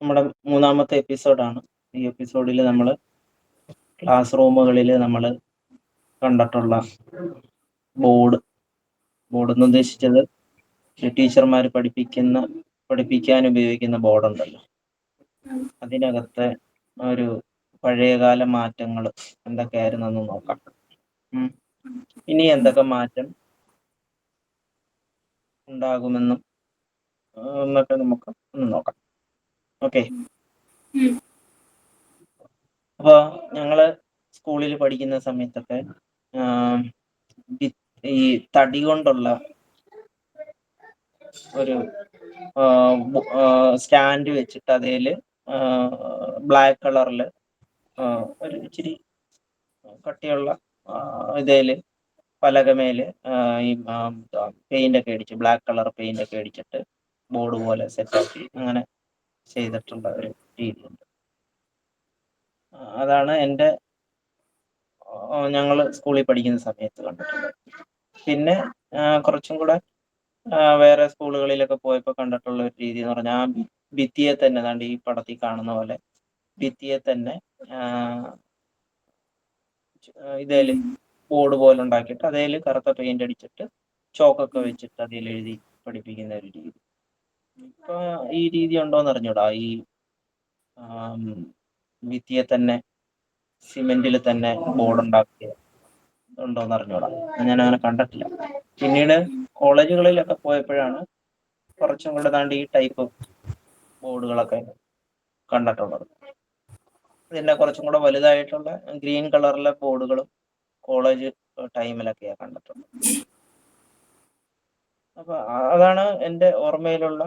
നമ്മുടെ മൂന്നാമത്തെ എപ്പിസോഡാണ്. ഈ എപ്പിസോഡിൽ നമ്മൾ ക്ലാസ് റൂമുകളിൽ നമ്മൾ കണ്ടിട്ടുള്ള ബോർഡ് എന്ന് ഉദ്ദേശിച്ചത് ടീച്ചർമാർ പഠിപ്പിക്കാൻ ഉപയോഗിക്കുന്ന ബോർഡുണ്ടല്ലോ, അതിനകത്തെ ഒരു പഴയകാല മാറ്റങ്ങൾ എന്തൊക്കെയായിരുന്നെന്ന് നോക്കാം. ഇനി എന്തൊക്കെ മാറ്റം ഉണ്ടാകുമെന്നും എന്നൊക്കെ നമുക്ക് ഒന്ന് നോക്കാം. ഓക്കെ. അപ്പോൾ ഞങ്ങൾ സ്കൂളിൽ പഠിക്കുന്ന സമയത്തൊക്കെ ഈ തടി കൊണ്ടുള്ള ഒരു സ്റ്റാൻഡ് വെച്ചിട്ട് അതിൽ ബ്ലാക്ക് കളറിൽ ഒരു ഇച്ചിരി കട്ടിയുള്ള ഇതേല് പലകമേല് ഈ പെയിന്റ് ഒക്കെ അടിച്ച്, ബ്ലാക്ക് കളർ പെയിന്റ് ഒക്കെ അടിച്ചിട്ട് ബോർഡ് പോലെ സെറ്റാക്കി അങ്ങനെ ചെയ്തിട്ടുള്ള ഒരു രീതിയുണ്ട്. അതാണ് ഞങ്ങൾ സ്കൂളിൽ പഠിക്കുന്ന സമയത്ത് കണ്ടിട്ടുള്ളത്. പിന്നെ കുറച്ചും കൂടെ വേറെ സ്കൂളുകളിലൊക്കെ പോയപ്പോൾ കണ്ടിട്ടുള്ള ഒരു രീതി എന്ന് പറഞ്ഞാൽ ആ ഭിത്തിയെ തന്നെ, ദാണ്ട് ഈ പടത്തിൽ കാണുന്ന പോലെ ഭിത്തിയെ തന്നെ ഇതേല് ബോർഡ് പോലെ ഉണ്ടാക്കിയിട്ട് അതേൽ കറുത്ത പെയിന്റ് അടിച്ചിട്ട് ചോക്കൊക്കെ വെച്ചിട്ട് അതിൽ എഴുതി പഠിപ്പിക്കുന്ന ഒരു രീതി. ഇപ്പൊ ഈ രീതി ഉണ്ടോന്ന് അറിഞ്ഞൂടാ. ഈ ഭിത്തിയെ തന്നെ സിമെന്റിൽ തന്നെ ബോർഡ് ഉണ്ടാക്കിയ ഉണ്ടോന്ന് അറിഞ്ഞൂടാ. ഞാൻ അങ്ങനെ കണ്ടിട്ടില്ല. പിന്നീട് കോളേജുകളിലൊക്കെ പോയപ്പോഴാണ് കുറച്ചും കൂടെ ദാണ്ട് ഈ ടൈപ്പ് ബോർഡുകളൊക്കെ കണ്ടിട്ടുള്ളത്. ഇതിന്റെ കുറച്ചും കൂടെ വലുതായിട്ടുള്ള ഗ്രീൻ കളറിലെ ബോർഡുകളും കോളേജ് ടൈമിലൊക്കെയാണ് കണ്ടിട്ടുള്ളത്. അപ്പൊ അതാണ് എൻ്റെ ഓർമ്മയിലുള്ള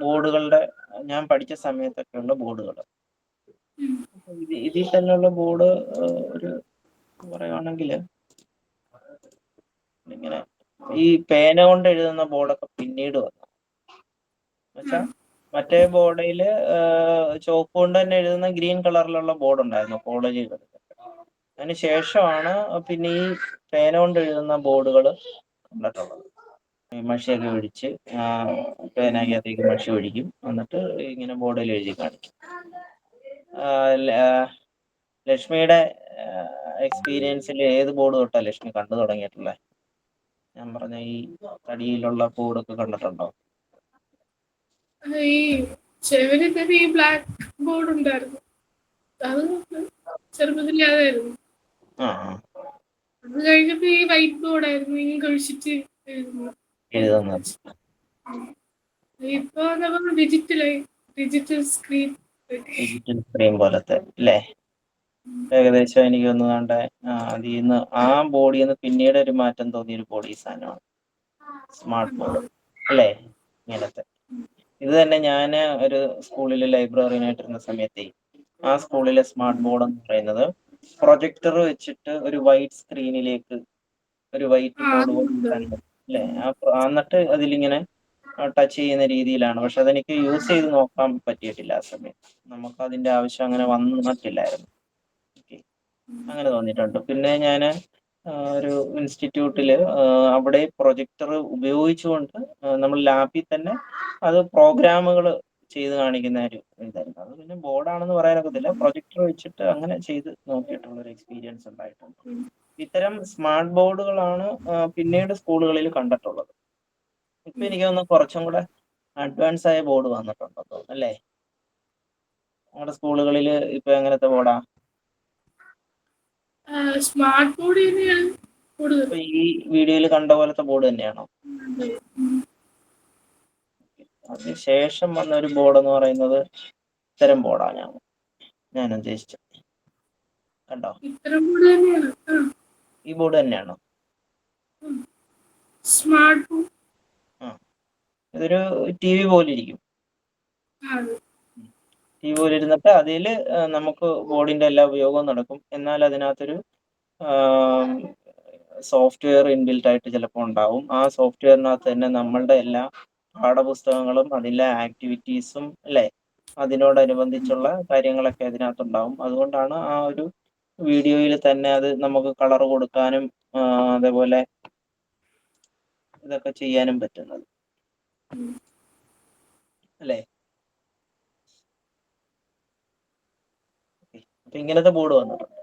ബോർഡുകളുടെ, ഞാൻ പഠിച്ച സമയത്തൊക്കെയുള്ള ബോർഡുകൾ. ഇതിൽ തന്നെയുള്ള ബോർഡ് ഒരു പറയുവാണെങ്കിൽ ഇങ്ങനെ ഈ പേന കൊണ്ട് എഴുതുന്ന ബോർഡൊക്കെ പിന്നീട് വന്നു. എന്നുവെച്ചാൽ മറ്റേ ബോർഡിൽ ചോക്ക് കൊണ്ട് തന്നെ എഴുതുന്ന ഗ്രീൻ കളറിലുള്ള ബോർഡ് ഉണ്ടായിരുന്നു കോളേജുകളിൽ. അതിന് ശേഷമാണ് പിന്നെ ഈ പേന കൊണ്ട് എഴുതുന്ന ബോർഡുകൾ കണ്ടിട്ടുള്ളത്. മഷിയൊക്കെ ഒഴിച്ച് പേനയ്ക്കകത്തേക്ക് മഷി ഒഴിക്കും, എന്നിട്ട് ഇങ്ങനെ ബോർഡിൽ എഴുതി കാണിക്കും. ലക്ഷ്മിയുടെ എക്സ്പീരിയൻസിൽ ഏത് ബോർഡ് തൊട്ടാണ് ലക്ഷ്മി കണ്ടു തുടങ്ങിയിട്ടുള്ളത്? ഞാൻ പറഞ്ഞ ഈ തടിയിലുള്ള ബോർഡൊക്കെ കണ്ടിട്ടുണ്ടോ? ഈ ചെവിലൊക്കെ ഈ ബ്ലാക്ക് ബോർഡ് ഉണ്ടായിരുന്നു, അത് ചെറുപ്പത്തിലേ അതായിരുന്നു. അത് കഴിഞ്ഞപ്പോ ഈ വൈറ്റ് ബോർഡ് ആയിരുന്നു, ഈ കഴിച്ചിട്ട് എഴുതുന്നത്. ഇപ്പൊ ഡിജിറ്റൽ സ്ക്രീൻ പോലത്തെ അല്ലേ? ഏകദേശം എനിക്ക് തോന്നുന്നുണ്ട് അതിന്ന് ആ ബോഡിയിൽ നിന്ന് പിന്നീട് ഒരു മാറ്റം തോന്നിയ ഒരു ബോഡി സാധനമാണ് സ്മാർട്ട് ബോർഡ് അല്ലേ? ഇങ്ങനത്തെ ഇത് തന്നെ ഞാൻ ഒരു സ്കൂളിൽ ലൈബ്രറിയനായിട്ടിരുന്ന സമയത്ത് ആ സ്കൂളിലെ സ്മാർട്ട് ബോർഡ് എന്ന് പറയുന്നത് പ്രൊജക്ടർ വെച്ചിട്ട് ഒരു വൈറ്റ് സ്ക്രീനിലേക്ക് ഒരു വൈറ്റ് ബോർഡ് പോലെ അല്ലേ? എന്നിട്ട് അതിലിങ്ങനെ ടച്ച് ചെയ്യുന്ന രീതിയിലാണ്. പക്ഷെ അതെനിക്ക് യൂസ് ചെയ്ത് നോക്കാൻ പറ്റിയിട്ടില്ല ആ സമയത്ത്. നമുക്ക് അതിന്റെ ആവശ്യം അങ്ങനെ വന്നിട്ടില്ലായിരുന്നു. അങ്ങനെ തോന്നിയിട്ടുണ്ട്. പിന്നെ ഞാൻ ഒരു ഇൻസ്റ്റിറ്റ്യൂട്ടിൽ അവിടെ പ്രൊജക്ടർ ഉപയോഗിച്ചുകൊണ്ട് നമ്മൾ ലാബിൽ തന്നെ അത് പ്രോഗ്രാമുകൾ ചെയ്ത് കാണിക്കുന്ന ഒരു ഇതായിരുന്നു. അത് പിന്നെ ബോർഡാണെന്ന് പറയാനൊക്കത്തില്ല, പ്രൊജക്ടർ വെച്ചിട്ട് അങ്ങനെ ചെയ്ത് നോക്കിയിട്ടുള്ള ഒരു എക്സ്പീരിയൻസ് ഉണ്ടായിട്ടുണ്ട്. ഇത്തരം സ്മാർട്ട് ബോർഡുകളാണ് പിന്നീട് സ്കൂളുകളിൽ കണ്ടിട്ടുള്ളത്. ഇപ്പൊ എനിക്ക് തോന്നുന്നു കുറച്ചും കൂടെ അഡ്വാൻസ് ആയ ബോർഡ് വന്നിട്ടുണ്ടെന്ന് തോന്നുന്നു അല്ലേ? നമ്മുടെ സ്കൂളുകളിൽ ഇപ്പൊ എങ്ങനത്തെ ബോർഡാ? സ്മാർട്ട് ബോർഡ് തന്നെയാണ് കൂടുതൽ. ഇപ്പൊ ഈ വീഡിയോയിൽ കണ്ട പോലത്തെ ബോർഡ് തന്നെയാണോ? അതിനുശേഷം വന്ന ഒരു ബോർഡ് എന്ന് പറയുന്നത് ഇത്തരം ബോർഡാണ് ഞാൻ ഉദ്ദേശിച്ചത്. കണ്ടോ? ഇത്തരം ബോർഡ് തന്നെയാണ്. ഈ ബോർഡ് തന്നെയാണോ സ്മാർട്ട് ബോർഡ്? ഇതൊരു ടി വി പോലെ ഇരിക്കും. ടി വി പോലെ ഇരുന്നിട്ട് അതിൽ നമുക്ക് ബോർഡിന്റെ എല്ലാ ഉപയോഗവും നടക്കും. എന്നാൽ അതിനകത്തൊരു സോഫ്റ്റ്വെയർ ഇൻബിൽറ്റ് ആയിട്ട് ചിലപ്പോൾ ഉണ്ടാവും. ആ സോഫ്റ്റ്വെയറിനകത്ത് തന്നെ നമ്മളുടെ എല്ലാ പാഠപുസ്തകങ്ങളും അതിലെ ആക്ടിവിറ്റീസും അല്ലേ, അതിനോടനുബന്ധിച്ചുള്ള കാര്യങ്ങളൊക്കെ അതിനകത്തുണ്ടാവും. അതുകൊണ്ടാണ് ആ ഒരു വീഡിയോയിൽ തന്നെ അത് നമുക്ക് കളർ കൊടുക്കാനും അതേപോലെ ഇതൊക്കെ ചെയ്യാനും പറ്റുന്നത് അല്ലേ? അപ്പൊ ഇങ്ങനത്തെ ബോർഡ് വന്നിട്ടുണ്ട്.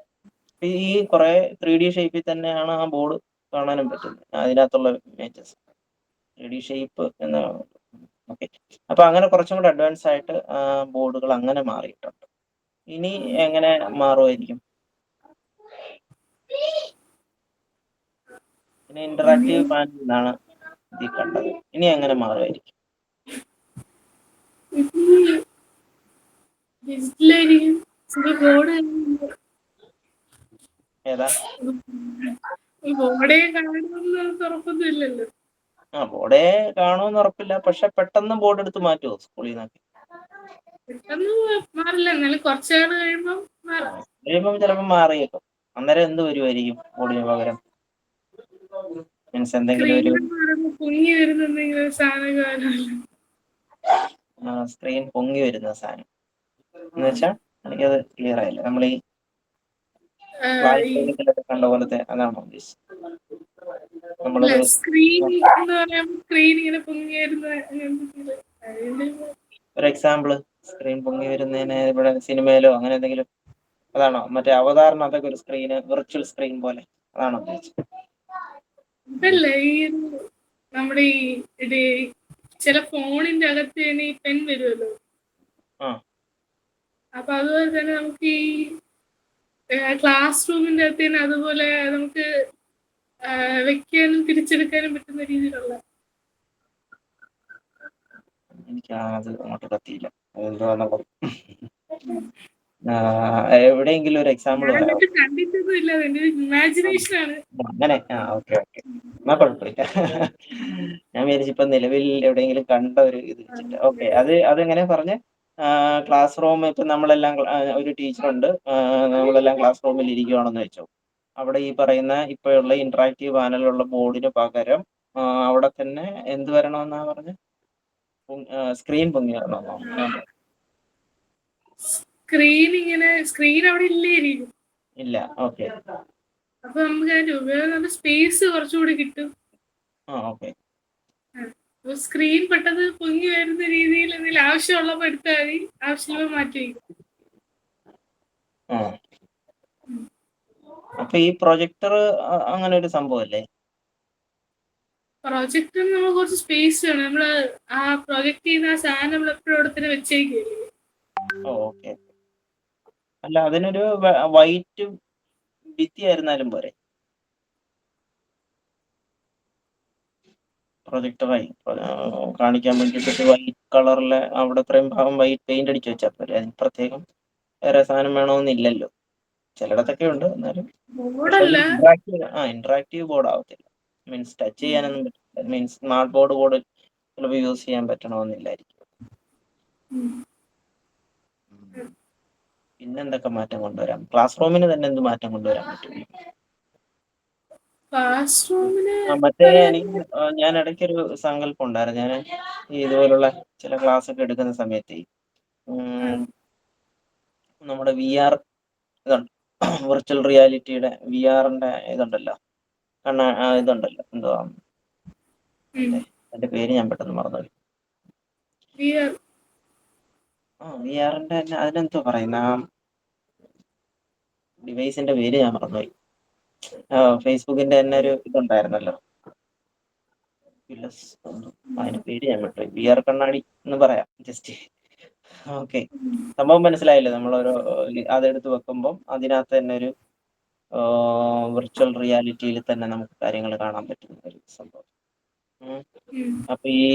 അപ്പൊ ഈ കുറെ 3D ഷേപ്പിൽ തന്നെയാണ് ആ ബോർഡ് കാണാനും പറ്റുന്നത്, അതിനകത്തുള്ള ഇമേജസ് 3D ഷേപ്പ് എന്നാണ്. ഓക്കെ, അപ്പൊ അങ്ങനെ കുറച്ചും കൂടെ അഡ്വാൻസ് ആയിട്ട് ബോർഡുകൾ അങ്ങനെ മാറിയിട്ടുണ്ട്. ഇനി എങ്ങനെ മാറുമായിരിക്കും? പിന്നെ ഇനി ഇന്ററാക്റ്റീവ് പാനൽ എന്നാണ് ഇതിൽ കണ്ടത്. ഇനി എങ്ങനെ മാറുമായിരിക്കും? ഡിജിറ്റലായിരിക്കും. ചില ബോർഡ് ഏതാ? ബോർഡേ കാണുമെന്ന് നമുക്ക് ഉറപ്പൊന്നും ഇല്ലല്ലോ. ബോർഡേ കാണുമെന്ന് ഉറപ്പില്ല, പക്ഷെ പെട്ടെന്ന് ബോർഡ് എടുത്ത് മാറ്റുമോ സ്കൂളിൽ നിന്നൊക്കെ? പെട്ടെന്ന് മാറില്ല, എന്നാലും കുറച്ചു നാൾ കഴിയുമ്പോൾ മാറും. കഴിയുമ്പം ചിലപ്പോൾ മാറിയേക്കും. അന്നേരം എന്ത് വരുമായിരിക്കും ബോർഡിന് പകരം? മീൻസ് എന്തെങ്കിലും ഒരു സ്ക്രീനിൽ പറയുമ്പോൾ പൊങ്ങി വരുന്ന എന്തെങ്കിലും ഒരു സാധനം കാണുമല്ലോ. സ്ക്രീൻ പൊങ്ങി വരുന്ന സാധനം എന്ന് വെച്ചാൽ എനിക്കത് ക്ലിയർ ആയില്ല. നമ്മൾ ഈ ഈ ഫ്ലാഷ് കണ്ട പോലത്തെ അതാണോ ഉദ്ദേശിച്ചത്? ഇല്ല, നമ്മളൊരു സ്ക്രീൻ എന്ന് പറയുമ്പോൾ സ്ക്രീൻ ഇങ്ങനെ പൊങ്ങി വരുന്ന അങ്ങനത്തെ ഒരു എക്സാമ്പിൾ, സ്ക്രീൻ പൊങ്ങി വരുന്നതിന് ഇവിടെ സിനിമയിലോ അങ്ങനെ എന്തെങ്കിലും അതാണോ? മറ്റേ അവതാരണം അതൊക്കെ ഒരു സ്ക്രീന്, വിർച്വൽ സ്ക്രീൻ പോലെ, അതാണോ ഉദ്ദേശിച്ചത്? ഇതല്ല, ഈ നമ്മുടെ ഈ ഇത് ചില ഫോണിന്റെ അകത്ത് തന്നെ ഈ പെൻ വരുമല്ലോ. ആ അപ്പൊ അതുപോലെ തന്നെ നമുക്ക് ഈ ക്ലാസ് റൂമിന്റെ അകത്ത് തന്നെ അതുപോലെ നമുക്ക് വെക്കാനും തിരിച്ചെടുക്കാനും പറ്റുന്ന രീതിയിലുള്ള. എനിക്ക് അത് അങ്ങോട്ട് കത്തിയില്ല, അതെന്തുവാന്നുള്ളത്. എവിടെയെങ്കിലും ഒരു എക്സാമ്പിൾ പറയാമോ? ഞാനിട്ട് കണ്ടിട്ടൊന്നും ഇല്ല, എന്റെ ഒരു ഇമാജിനേഷൻ ആണ്. അങ്ങനെ ഓക്കെ എന്നാ കുഴപ്പമില്ല. ഞാൻ വിചാരിച്ചിപ്പോ നിലവിൽ എവിടെയെങ്കിലും കണ്ട ഒരു ഇത് വെച്ചിട്ട്. ഓക്കെ, അതെങ്ങനെ പറഞ്ഞ്? ക്ലാസ് റൂം ഇപ്പൊ നമ്മളെല്ലാം ഒരു ടീച്ചറുണ്ട്, നമ്മളെല്ലാം ക്ലാസ് റൂമിൽ ഇരിക്കുവാണെന്ന് വെച്ചോ. അവിടെ ഈ പറയുന്ന ഇപ്പോഴുള്ള ഇന്ററാക്റ്റീവ് പാനലുള്ള ബോർഡിന് പകരം അവിടെ തന്നെ എന്ത് വരണമെന്നാ പറഞ്ഞ്? സ്ക്രീൻ പൊങ്ങി വരണമെന്നോ? സ്ക്രീൻ അവിടെ ഇല്ലായിരിക്കും. ഇല്ല, ഓക്കെ. അപ്പൊ നമുക്ക് അതിന്റെ ഉപയോഗം സ്പേസ് കുറച്ചുകൂടി കിട്ടും. ഓക്കെ. അപ്പൊ സ്ക്രീൻ പെട്ടെന്ന് പൊങ്ങി വരുന്ന രീതിയിൽ എന്തെങ്കിലും ആവശ്യമുള്ളപ്പോ എടുത്താൽ മതി, ആവശ്യമുള്ളപ്പോ മാറ്റി വയ്ക്കും. അപ്പൊ ഈ പ്രൊജക്ടർ അങ്ങനെ ഒരു സംഭവല്ലേ? പ്രൊജക്ടറിന് നമ്മൾ കുറച്ച് സ്പേസ് വേണം. നമ്മള് ആ പ്രൊജക്ട് ചെയ്യുന്ന ആ സാധനം നമ്മൾ എപ്പോഴും അവിടെ തന്നെ വെച്ചേക്കില്ലേ. ഓക്കെ. അല്ല, അതിനൊരു വൈറ്റ് ഭിത്തി ആയിരുന്നാലും പോരെ? പ്രൊജക്ടറായി കാണിക്കാൻ വേണ്ടിയിട്ട് വൈറ്റ് കളറിലെ അവിടെ അത്രയും ഭാഗം വൈറ്റ് പെയിന്റ് അടിച്ച് വെച്ചാൽ പോരെ? അതിന് പ്രത്യേകം വേറെ സാധനം വേണമെന്നില്ലല്ലോ. ചിലയിടത്തൊക്കെ ഉണ്ട്, എന്നാലും. പക്ഷെ അത് ബോർഡല്ല. ഇന്ററാക്റ്റീവ് ബോർഡ് ആവത്തില്ല. മീൻസ് ടച്ച് ചെയ്യാനൊന്നും പറ്റില്ല. മീൻസ് സ്മാർട്ട് ബോർഡ് ചിലപ്പോൾ യൂസ് ചെയ്യാൻ പറ്റണമെന്നില്ലായിരിക്കും. പിന്നെന്തൊക്കെ മാറ്റം കൊണ്ടുവരാം? ക്ലാസ് റൂമിന് തന്നെ എന്ത് മാറ്റം കൊണ്ടുവരാൻ പറ്റും? ക്ലാസ് റൂമിന് മറ്റേ ഞാൻ ഇടയ്ക്കൊരു സങ്കല്പം ഉണ്ടായിരുന്നു. ഞാൻ ഇതുപോലുള്ള ചില ക്ലാസ് ഒക്കെ എടുക്കുന്ന സമയത്ത് നമ്മുടെ VR ഇതുണ്ട്, വിർച്വൽ റിയാലിറ്റിയുടെ VRന്റെ ഇതുണ്ടല്ലോ, ഇതുണ്ടല്ലോ, എന്തുവാ അതിന്റെ പേര് ഞാൻ പെട്ടെന്ന് മറന്നുപോയി. VRന്റെ തന്നെ അതിനെന്തോ പറയുന്ന ഡിവൈസിന്റെ പേര് ഞാൻ മറന്നുപോയി. ഫേസ്ബുക്കിന്റെ തന്നെ ഒരു ഇതുണ്ടായിരുന്നല്ലോ, അതിന്റെ പേര് ഞാൻ വിട്ടുപോയി. VR കണ്ണാടി എന്ന് പറയാം ജസ്റ്റ്. ഓക്കെ, സംഭവം മനസ്സിലായില്ലേ? നമ്മളൊരു അതെടുത്ത് വെക്കുമ്പം അതിനകത്ത് തന്നെ ഒരു വിർച്വൽ റിയാലിറ്റിയിൽ തന്നെ നമുക്ക് കാര്യങ്ങൾ കാണാൻ പറ്റുന്ന ഒരു സംഭവം. അപ്പൊ ഈ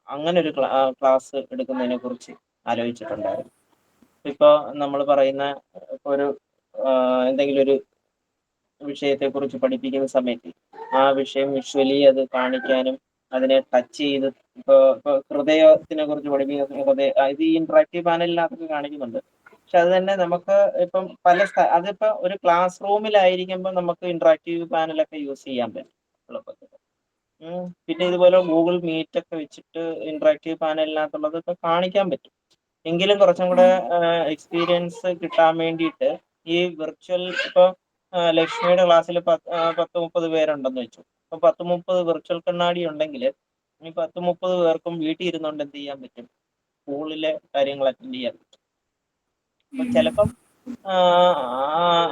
അങ്ങനെ ഒരു ക്ലാസ് എടുക്കുന്നതിനെ കുറിച്ച് ആലോചിച്ചിട്ടുണ്ടായിരുന്നു. ഇപ്പൊ നമ്മൾ പറയുന്ന ഒരു എന്തെങ്കിലും ഒരു വിഷയത്തെക്കുറിച്ച് പഠിപ്പിക്കുന്ന സമയത്ത് ആ വിഷയം വിഷ്വലി അത് കാണിക്കാനും അതിനെ ടച്ച് ചെയ്ത് ഇപ്പൊ ഹൃദയത്തിനെ കുറിച്ച് പഠിപ്പിക്കുന്ന ഇത് ഈ ഇന്ററാക്റ്റീവ് പാനലിനകത്ത് കാണിക്കുന്നുണ്ട്. പക്ഷെ അത് തന്നെ നമുക്ക് ഇപ്പം അതിപ്പോ ഒരു ക്ലാസ് റൂമിലായിരിക്കുമ്പോൾ നമുക്ക് ഇന്ററാക്റ്റീവ് പാനലൊക്കെ യൂസ് ചെയ്യാൻ പറ്റും എളുപ്പത്തിൽ. പിന്നെ ഇതുപോലെ ഗൂഗിൾ മീറ്റ് ഒക്കെ വെച്ചിട്ട് ഇന്ററാക്റ്റീവ് പാനലിനകത്തുള്ളതൊക്കെ കാണിക്കാൻ പറ്റും. എങ്കിലും കുറച്ചും കൂടെ എക്സ്പീരിയൻസ് കിട്ടാൻ വേണ്ടിയിട്ട് ഈ വിർച്വൽ ഇപ്പൊ ലക്ഷ്മിയുടെ ക്ലാസ്സിൽ 10-30 പേരുണ്ടെന്ന് വെച്ചു. അപ്പൊ 10-30 വിർച്വൽ കണ്ണാടി ഉണ്ടെങ്കിൽ ഈ 10-30 പേർക്കും വീട്ടിൽ ഇരുന്നുകൊണ്ട് എന്ത് ചെയ്യാൻ പറ്റും? സ്കൂളിലെ കാര്യങ്ങൾ അറ്റൻഡ് ചെയ്യാൻ പറ്റും. അപ്പൊ ചിലപ്പം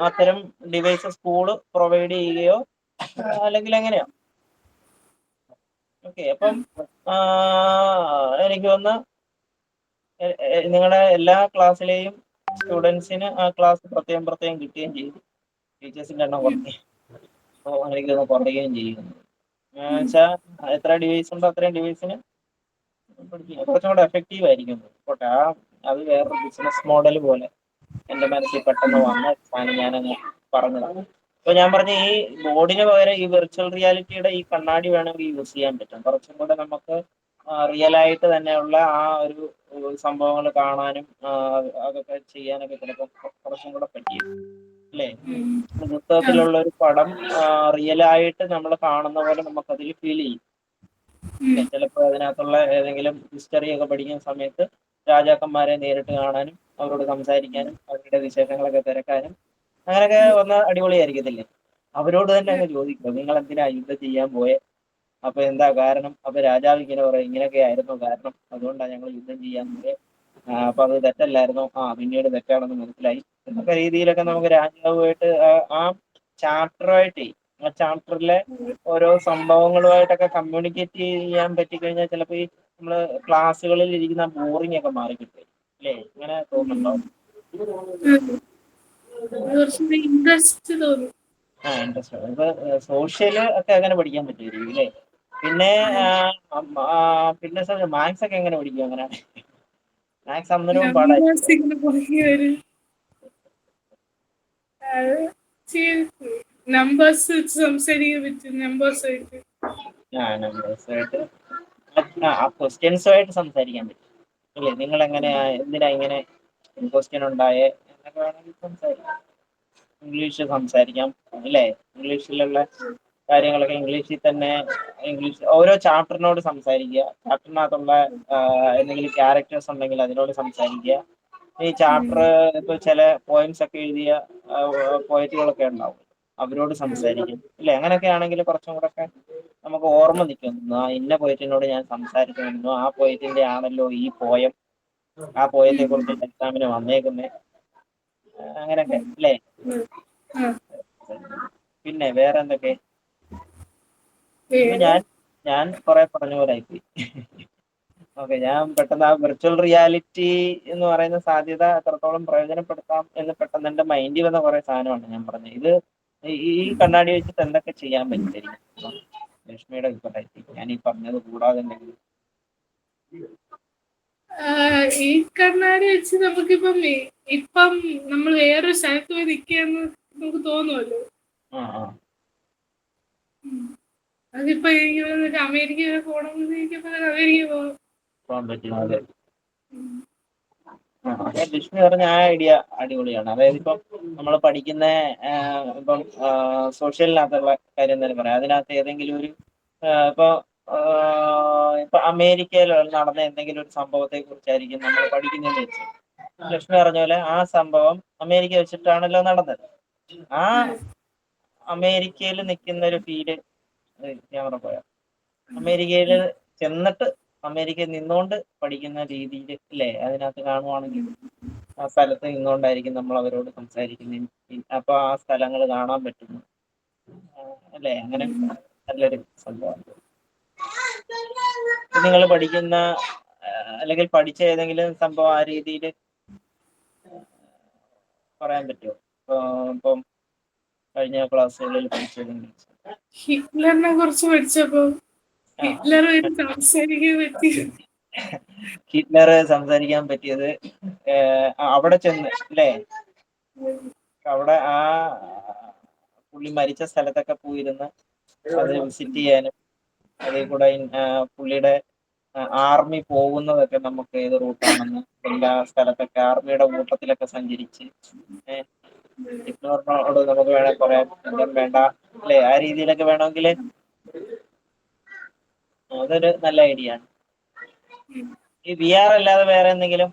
അത്തരം ഡിവൈസ് സ്കൂള് പ്രൊവൈഡ് ചെയ്യുകയോ അല്ലെങ്കിൽ എങ്ങനെയോ. ഓക്കെ, അപ്പം എനിക്ക് തോന്നുന്നു നിങ്ങളുടെ എല്ലാ ക്ലാസ്സിലെയും സ്റ്റുഡൻസിന് ആ ക്ലാസ് പ്രത്യേകം പ്രത്യേകം കിട്ടുകയും ചെയ്തു. ടീച്ചേഴ്സിന്റെ എണ്ണം എനിക്ക് തോന്നുന്നു കുറയുകയും ചെയ്യുന്നു. വെച്ചാൽ എത്ര ഡിവൈസ് ഉണ്ടോ അത്രയും ഡിവൈസിന് കുറച്ചും കൂടെ എഫക്റ്റീവ് ആയിരിക്കും. അത് വേറൊരു ബിസിനസ് മോഡൽ പോലെ എന്റെ മനസ്സിൽ പെട്ടെന്ന് വന്ന സാധനം ഞാനങ്ങ് പറഞ്ഞതാണ്. ഇപ്പൊ ഞാൻ പറഞ്ഞ ഈ ബോർഡിന് പകരം ഈ വെർച്വൽ റിയാലിറ്റിയുടെ ഈ കണ്ണാടി വേണമെങ്കിൽ യൂസ് ചെയ്യാൻ പറ്റും. കുറച്ചും കൂടെ നമുക്ക് റിയൽ ആയിട്ട് തന്നെയുള്ള ആ ഒരു സംഭവങ്ങൾ കാണാനും അതൊക്കെ ചെയ്യാനൊക്കെ ചിലപ്പോൾ കുറച്ചും കൂടെ പറ്റിയത് അല്ലേ. പുസ്തകത്തിലുള്ള ഒരു പടം റിയലായിട്ട് നമ്മൾ കാണുന്ന പോലെ നമുക്കതിൽ ഫീൽ ചെയ്യും. ചിലപ്പോൾ അതിനകത്തുള്ള ഏതെങ്കിലും ഹിസ്റ്ററി ഒക്കെ പഠിക്കുന്ന സമയത്ത് രാജാക്കന്മാരെ നേരിട്ട് കാണാനും അവരോട് സംസാരിക്കാനും അവരുടെ വിശേഷങ്ങളൊക്കെ തിരക്കാനും അങ്ങനെയൊക്കെ വന്ന അടിപൊളിയായിരിക്കത്തില്ലേ. അവരോട് തന്നെ അങ്ങ് ചോദിക്കും, നിങ്ങൾ എന്തിനാ യുദ്ധം ചെയ്യാൻ പോയെ, അപ്പൊ എന്താ കാരണം, അപ്പൊ രാജാവ് ഇങ്ങനെ പറയും, ഇങ്ങനെയൊക്കെ ആയിരുന്നു കാരണം, അതുകൊണ്ടാണ് ഞങ്ങൾ യുദ്ധം ചെയ്യാൻ പോയെ, അപ്പൊ അത് തെറ്റല്ലായിരുന്നോ, പിന്നീട് തെറ്റാണെന്ന് മനസ്സിലായി എന്നൊക്കെ രീതിയിലൊക്കെ നമുക്ക് രാജാവുമായിട്ട് ആ ചാപ്റ്ററുമായിട്ട് ആ ചാപ്റ്ററിലെ ഓരോ സംഭവങ്ങളുമായിട്ടൊക്കെ കമ്മ്യൂണിക്കേറ്റ് ചെയ്യാൻ പറ്റിക്കഴിഞ്ഞാൽ ചിലപ്പോൾ ഈ നമ്മള് ക്ലാസ്സുകളിൽ ഇരിക്കുന്ന ബോറിംഗ് ഒക്കെ മാറിക്കിട്ടും അല്ലേ. ഇങ്ങനെ തോന്നുന്നുണ്ടോ? ഇൻട്രസ്റ്റ് തോന്നും. ഇൻട്രസ്റ്റ്. ഇപ്പൊ സോഷ്യല് ഒക്കെ അങ്ങനെ പഠിക്കാൻ പറ്റുമായിരിക്കും അല്ലേ. പിന്നെ പിന്നെ മാത്സ് ഒക്കെ എങ്ങനെ പഠിക്കും? അങ്ങനെ മാത്സ് അന്നേരവും പാടായിരിക്കും. നമ്പേഴ്സ് വെച്ച് സംസാരിക്കാൻ പറ്റും. നമ്പേഴ്സ് ആയിട്ട് നമ്പേഴ്സായിട്ട് ക്വസ്റ്റ്യൻസുമായിട്ട് സംസാരിക്കാൻ പറ്റും അല്ലേ. നിങ്ങൾ എങ്ങനെയാ, എന്തിനാ ഇങ്ങനെ ക്വസ്റ്റ്യൻ ഉണ്ടായേ എന്നൊക്കെ വേണമെങ്കിൽ സംസാരിക്കാം. ഇംഗ്ലീഷ് സംസാരിക്കാം അല്ലേ. ഇംഗ്ലീഷിലുള്ള കാര്യങ്ങളൊക്കെ ഇംഗ്ലീഷിൽ തന്നെ, ഇംഗ്ലീഷ് ഓരോ ചാപ്റ്ററിനോട് സംസാരിക്കുക. ചാപ്റ്ററിനകത്തുള്ള എന്തെങ്കിലും ക്യാരക്ടേഴ്സ് ഉണ്ടെങ്കിൽ അതിനോട് സംസാരിക്കുക. ഈ ചാപ്റ്റർ ഇപ്പൊ ചില പോയിന്റ്സ് ഒക്കെ എഴുതിയ പോയറ്റുകളൊക്കെ ഉണ്ടാവും, അവരോട് സംസാരിക്കും അല്ലേ. അങ്ങനെയൊക്കെ ആണെങ്കിൽ കുറച്ചും കൂടെ ഒക്കെ നമുക്ക് ഓർമ്മ നിൽക്കുന്നു. ഇന്ന പോയറ്റിനോട് ഞാൻ സംസാരിച്ചിരുന്നു, ആ പോയറ്റിന്റെ ആണല്ലോ ഈ പോയം, ആ പോയത്തെ കുറിച്ച് എക്സാമിന് വന്നേക്കുന്നേ, അങ്ങനെയൊക്കെ അല്ലേ. പിന്നെ വേറെ എന്തൊക്കെ? ഇപ്പൊ ഞാൻ കുറെ പറഞ്ഞ പോലെ ആയിപ്പോയി. ഓക്കെ, ഞാൻ പെട്ടെന്ന് ആ വിർച്വൽ റിയാലിറ്റി എന്ന് പറയുന്ന സാധ്യത എത്രത്തോളം പ്രയോജനപ്പെടുത്താം എന്ന് പെട്ടെന്ന് എന്റെ മൈൻഡിൽ വന്ന കുറെ സാധനമാണ് ഞാൻ പറഞ്ഞത്. ഇത് ഈ കണ്ണാടി വെച്ചിട്ട് എന്തൊക്കെ ചെയ്യാൻ പറ്റുമായിരിക്കും ലക്ഷ്മിയുടെ അഭിപ്രായത്തിൽ, ഞാൻ ഈ പറഞ്ഞത് കൂടാതെ എന്തെങ്കിലും? ഈ കണ്ണാടി വെച്ച് നമുക്കിപ്പം ഇപ്പം നമ്മൾ വേറൊരു സ്ഥലത്ത് പോയി നിൽക്കുകയെന്ന് നമുക്ക് തോന്നുമല്ലോ. അതിപ്പോ എനിക്ക് തോന്നുന്നില്ല അമേരിക്ക പോകണമെന്ന് അമേരിക്ക പോകാൻ പറ്റും. അതെ, ലക്ഷ്മി പറഞ്ഞ ആ ഐഡിയ അടിപൊളിയാണ്. അതായത് ഇപ്പം നമ്മൾ പഠിക്കുന്ന ഇപ്പം സോഷ്യലിനകത്തുള്ള കാര്യം തന്നെ പറയാം. അതിനകത്ത് ഏതെങ്കിലും ഒരു ഇപ്പൊ അമേരിക്കയിൽ നടന്ന എന്തെങ്കിലും ഒരു സംഭവത്തെ കുറിച്ചായിരിക്കും നമ്മൾ പഠിക്കുന്നതെന്ന് വെച്ചു. ലക്ഷ്മി പറഞ്ഞ പോലെ ആ സംഭവം അമേരിക്ക വെച്ചിട്ടാണല്ലോ നടന്നത്. ആ അമേരിക്കയിൽ നിൽക്കുന്ന ഒരു ഫീല് ക്യാമറ പോയാ അമേരിക്കയിൽ ചെന്നിട്ട് അമേരിക്കയിൽ നിന്നുകൊണ്ട് പഠിക്കുന്ന രീതിയിൽ അല്ലേ അതിനകത്ത് കാണുവാണെങ്കിൽ ആ സ്ഥലത്ത് നിന്നുകൊണ്ടായിരിക്കും നമ്മൾ അവരോട് സംസാരിക്കുന്നത്. അപ്പൊ ആ സ്ഥലങ്ങൾ കാണാൻ പറ്റുന്നു അല്ലേ. അങ്ങനെ നല്ലൊരു സംഭവമാണ്. നിങ്ങൾ പഠിക്കുന്ന അല്ലെങ്കിൽ പഠിച്ച ഏതെങ്കിലും സംഭവം ആ രീതിയിൽ പറയാൻ പറ്റുമോ? ഇപ്പം കഴിഞ്ഞ ക്ലാസ്സുകളിൽ പഠിച്ചതെങ്കിൽ ഹിറ്റ്ലറിനെ കുറിച്ച് പഠിച്ചപ്പോ ഹിറ്റ്ലറുമായിട്ട് സംസാരിക്കാൻ പറ്റി. ഹിറ്റ്ലർ സംസാരിക്കാൻ പറ്റിയത് അവിടെ ചെന്ന് അല്ലേ. അവിടെ ആ പുള്ളി മരിച്ച സ്ഥലത്തൊക്കെ പോയിരുന്ന് അത് വിസിറ്റ് ചെയ്യാനും അതേ കൂടെ പുള്ളിയുടെ ആർമി പോകുന്നതൊക്കെ നമുക്ക് ഏത് റൂട്ടാണെന്ന് എല്ലാ സ്ഥലത്തൊക്കെ ആർമിയുടെ കൂട്ടത്തിലൊക്കെ സഞ്ചരിച്ച് ഹിറ്റ്ലറിനോട് നമുക്ക് വേണമെങ്കിൽ പറയാം എന്തും വേണ്ട അല്ലേ. ആ രീതിയിലൊക്കെ വേണമെങ്കിൽ അതൊരു നല്ല ഐഡിയ ആണ്. ഈ VR അല്ലാതെ വേറെ എന്തെങ്കിലും?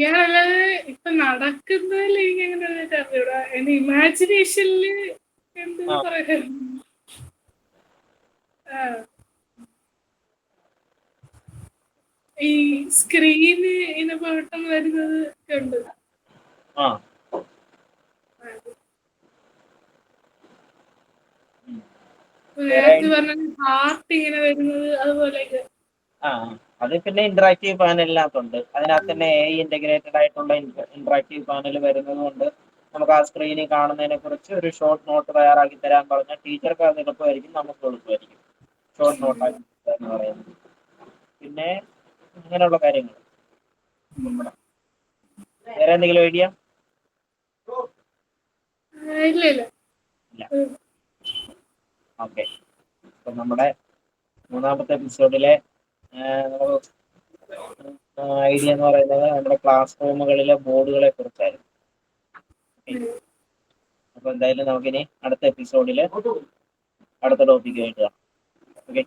ഞാനല്ലാതെ ഇപ്പൊ നടക്കുന്നതിൽ എനിക്ക് അങ്ങനെ അറിഞ്ഞൂടാ. എന്റെ ഇമാജിനേഷനില് എന്തെന്ന് പറയാ. ഈ സ്ക്രീന് ഇങ്ങനെ ബട്ടൺ വരുന്നത് ഉണ്ട്. ആ വേറെ നേരത്തെ പറഞ്ഞ ഹാർട്ട് ഇങ്ങനെ വരുന്നത് അതുപോലെയൊക്കെ. ആ അത് പിന്നെ ഇന്ററാക്റ്റീവ് പാനലിനകത്തുണ്ട്. അതിനകത്ത് തന്നെ AI ഇന്റഗ്രേറ്റഡ് ആയിട്ടുള്ള ഇന്ററാക്റ്റീവ് പാനൽ വരുന്നത് കൊണ്ട് നമുക്ക് ആ സ്ക്രീനിൽ കാണുന്നതിനെ കുറിച്ച് ഒരു ഷോർട്ട് നോട്ട് തയ്യാറാക്കി തരാൻ പറഞ്ഞാൽ ടീച്ചർക്ക് അത് എളുപ്പമായിരിക്കും, നമുക്ക് എളുപ്പമായിരിക്കും ഷോർട്ട് നോട്ടാക്കി എന്ന് പറയുന്നത്. പിന്നെ അങ്ങനെയുള്ള കാര്യങ്ങൾ. വേറെ എന്തെങ്കിലും ഐഡിയ? ഇല്ല ഇല്ല. ഇല്ല. ഓക്കെ, അപ്പൊ നമ്മുടെ മൂന്നാമത്തെ എപ്പിസോഡിലെ ഐഡിയ എന്ന് പറയുന്നത് നമ്മുടെ ക്ലാസ് റൂമുകളിലെ ബോർഡുകളെ കുറിച്ചായിരുന്നു. അപ്പൊ എന്തായാലും നമുക്കിനി അടുത്ത എപ്പിസോഡിൽ അടുത്ത ടോപ്പിക്ക് ആയിട്ട് കാണാം. ഓക്കെ.